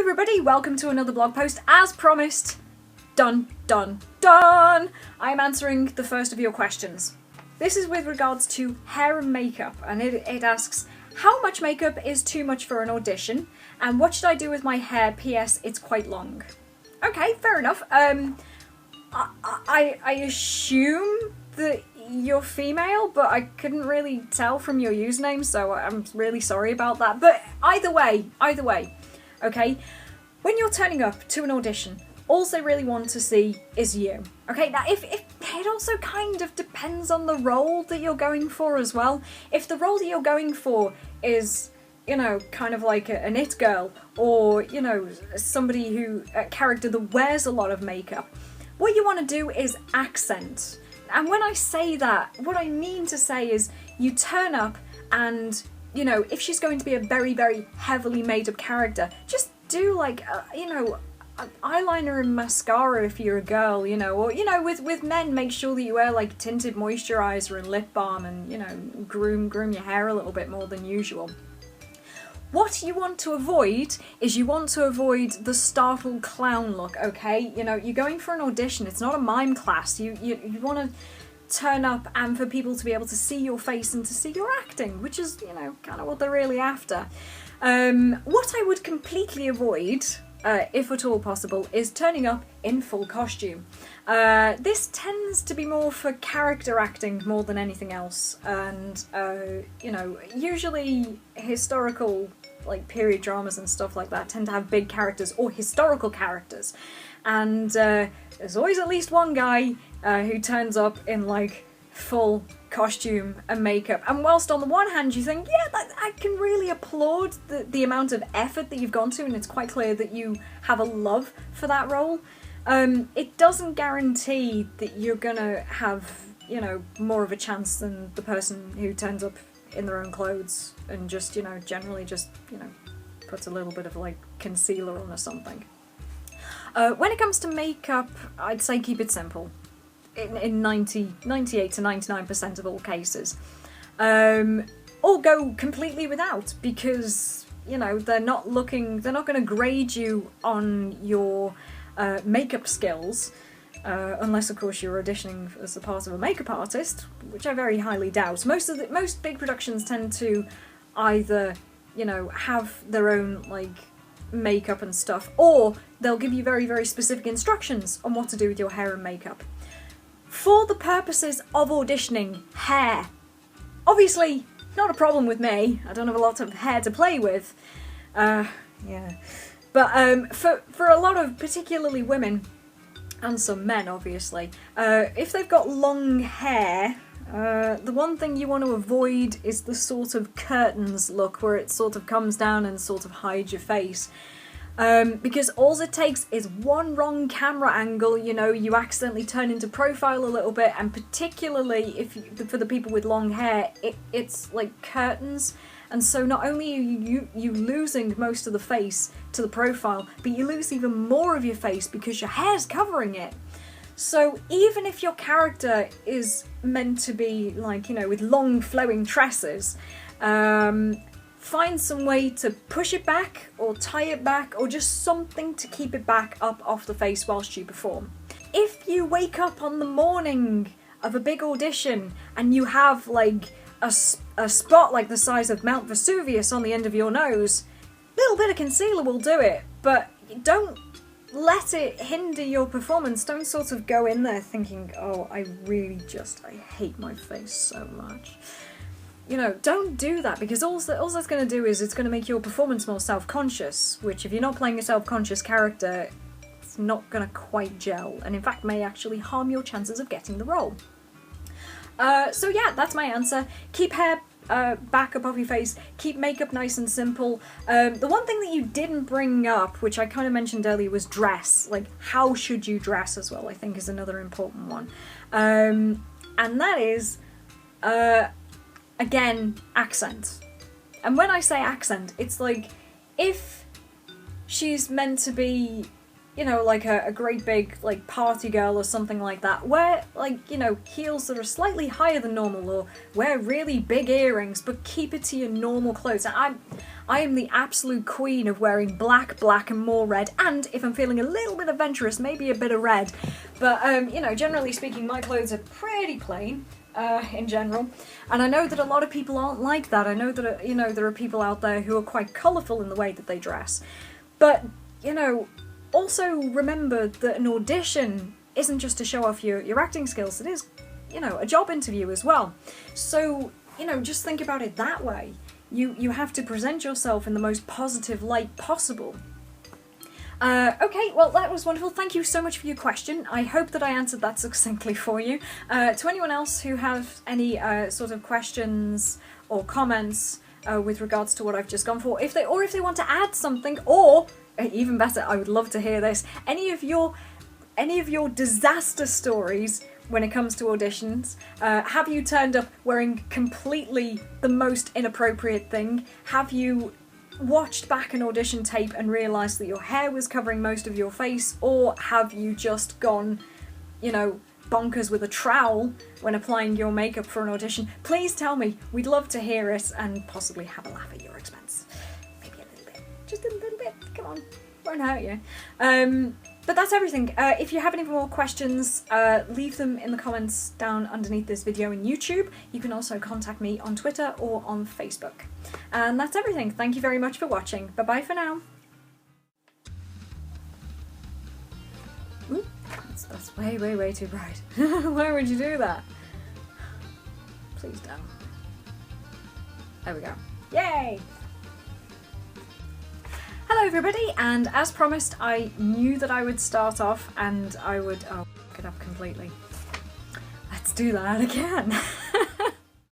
everybody, welcome to another blog post. As promised, dun dun dun, I'm answering the first of your questions. This is with regards to hair and makeup, and it asks, how much makeup is too much for an audition, and what should I do with my hair? P.S. It's quite long. Okay, fair enough. I assume that you're female, but I couldn't really tell from your username, so I'm really sorry about that. But either way, okay? When you're turning up to an audition, all they really want to see is you. Okay, now if it also kind of depends on the role that you're going for as well. If the role that you're going for is, you know, kind of like an it girl, or, you know, somebody who, a character that wears a lot of makeup, what you want to do is accent. And when I say that, what I mean to say is you turn up and, you know, if she's going to be a very, very heavily made up character, just do like, you know, eyeliner and mascara if you're a girl, you know, or, you know, with men, make sure that you wear like tinted moisturiser and lip balm and, you know, groom your hair a little bit more than usual. What you want to avoid is you want to avoid the startled clown look, okay? You know, you're going for an audition, it's not a mime class. You want to turn up and for people to be able to see your face and to see your acting, which is, you know, kind of what they're really after. What I would completely avoid, if at all possible, is turning up in full costume. This tends to be more for character acting more than anything else, and, you know, usually historical, like, period dramas and stuff like that tend to have big characters, or historical characters, and there's always at least one guy who turns up in, like, full costume and makeup, and whilst on the one hand you think, yeah, I can really applaud the amount of effort that you've gone to, and it's quite clear that you have a love for that role, it doesn't guarantee that you're gonna have, you know, more of a chance than the person who turns up in their own clothes and just, you know, generally just, you know, puts a little bit of like concealer on or something. When it comes to makeup, I'd say keep it simple. In 98 to 99% of all cases. Or go completely without, because, you know, they're not going to grade you on your makeup skills, unless of course you're auditioning as a part of a makeup artist, which I very highly doubt. Most big productions tend to either, you know, have their own like makeup and stuff, or they'll give you very, very specific instructions on what to do with your hair and makeup. For the purposes of auditioning, hair. Obviously, not a problem with me. I don't have a lot of hair to play with. Yeah. But for a lot of particularly women, and some men obviously, if they've got long hair, the one thing you want to avoid is the sort of curtains look where it sort of comes down and sort of hides your face. Because all it takes is one wrong camera angle, you know, you accidentally turn into profile a little bit, and particularly for the people with long hair, it's like curtains, and so not only are you losing most of the face to the profile, but you lose even more of your face because your hair's covering it. So even if your character is meant to be like, you know, with long flowing tresses, find some way to push it back, or tie it back, or just something to keep it back up off the face whilst you perform. If you wake up on the morning of a big audition and you have like a spot like the size of Mount Vesuvius on the end of your nose, a little bit of concealer will do it, but don't let it hinder your performance. Don't sort of go in there thinking, oh, I hate my face so much. You know, don't do that, because all that's going to do is it's going to make your performance more self-conscious, which if you're not playing a self-conscious character, it's not going to quite gel, and in fact may actually harm your chances of getting the role. So yeah, that's my answer. Keep hair back above your face, keep makeup nice and simple. The one thing that you didn't bring up, which I kind of mentioned earlier, was dress. Like, how should you dress as well, I think is another important one. And that is, again, accent. And when I say accent, it's like, if she's meant to be, you know, like a great big, like, party girl or something like that, wear, like, you know, heels that are slightly higher than normal, or wear really big earrings, but keep it to your normal clothes. And I am the absolute queen of wearing black, black and more red, and if I'm feeling a little bit adventurous, maybe a bit of red. But, you know, generally speaking, my clothes are pretty plain. In general, and I know that a lot of people aren't like that. I know that, you know, there are people out there who are quite colourful in the way that they dress. But, you know, also remember that an audition isn't just to show off your acting skills, it is, you know, a job interview as well. So, you know, just think about it that way. You have to present yourself in the most positive light possible. Okay, well that was wonderful. Thank you so much for your question. I hope that I answered that succinctly for you. To anyone else who have any sort of questions or comments with regards to what I've just gone for, if they want to add something, or even better, I would love to hear this, any of your disaster stories when it comes to auditions. Have you turned up wearing completely the most inappropriate thing? Have you watched back an audition tape and realised that your hair was covering most of your face? Or have you just gone, you know, bonkers with a trowel when applying your makeup for an audition? Please tell me. We'd love to hear it and possibly have a laugh at your expense. Maybe a little bit. Just a little bit. Come on. Won't hurt you. But that's everything. If you have any more questions, leave them in the comments down underneath this video on YouTube. You can also contact me on Twitter or on Facebook. And that's everything. Thank you very much for watching. Bye-bye for now. Ooh, that's way, way, way too bright. Why would you do that? Please don't. There we go. Yay! Hello everybody, and as promised, I knew that I would start off and I would, oh, f*** it up completely. Let's do that again.